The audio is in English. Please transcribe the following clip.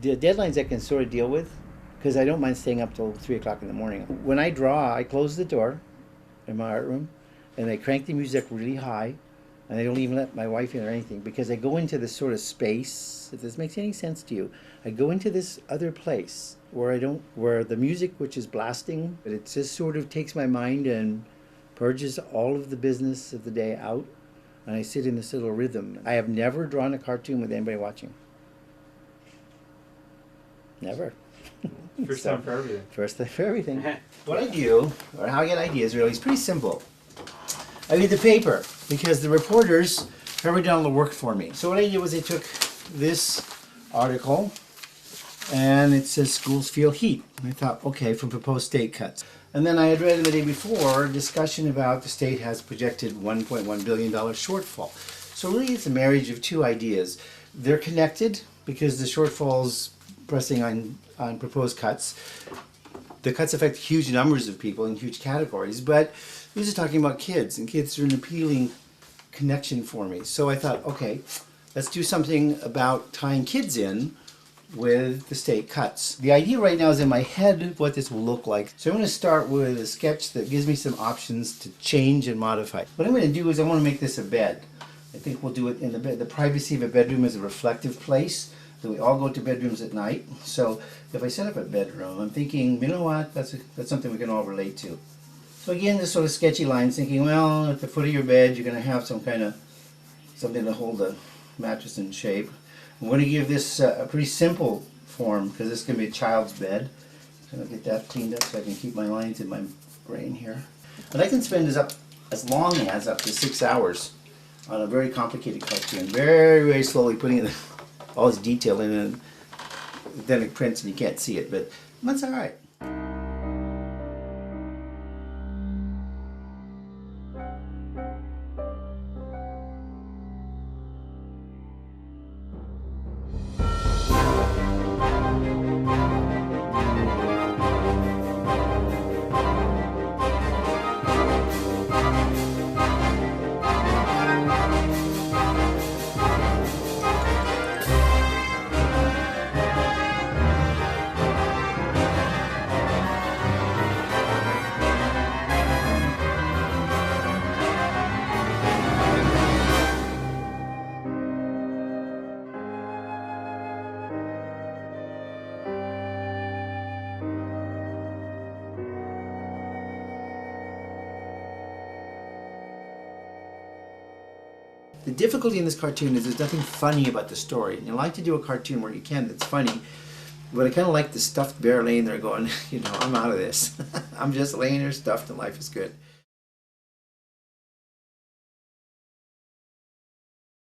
The deadlines I can sort of deal with, because I don't mind staying up till 3 o'clock in the morning. When I draw, I close the door in my art room, and I crank the music really high, and I don't even let my wife in or anything, because I go into this sort of space, if this makes any sense to you, I go into this other place where where the music, which is blasting, but it just sort of takes my mind and purges all of the business of the day out, and I sit in this little rhythm. I have never drawn a cartoon with anybody watching. Never. First time for everything. First time for everything. What I do, or how I get ideas really, is pretty simple. I read the paper, because the reporters have done all the work for me. So what I did was I took this article, and it says schools feel heat. And I thought, okay, from proposed state cuts. And then I had read the day before a discussion about the state has projected $1.1 billion shortfall. So really it's a marriage of two ideas. They're connected because the shortfall's pressing on proposed cuts. The cuts affect huge numbers of people in huge categories, but this is talking about kids, and kids are an appealing connection for me. So I thought, okay, let's do something about tying kids in with the state cuts. The idea right now is in my head of what this will look like. So I'm going to start with a sketch that gives me some options to change and modify. What I'm going to do is I want to make this a bed. I think we'll do it in the bed. The privacy of a bedroom is a reflective place. So we all go to bedrooms at night. So if I set up a bedroom, I'm thinking, you know what, that's something we can all relate to. So again, this sort of sketchy lines, thinking, well, at the foot of your bed, you're going to have some kind of something to hold the mattress in shape. I'm going to give this a pretty simple form, because this is going to be a child's bed. So I'll get that cleaned up so I can keep my lines in my brain here. But I can spend as long as up to 6 hours on a very complicated cartoon, very, very slowly putting in all this detail in, and then it prints and you can't see it, but that's all right. The difficulty in this cartoon is there's nothing funny about the story. And you like to do a cartoon where you can that's funny, but I kind of like the stuffed bear laying there going, you know, I'm out of this. I'm just laying here stuffed and life is good.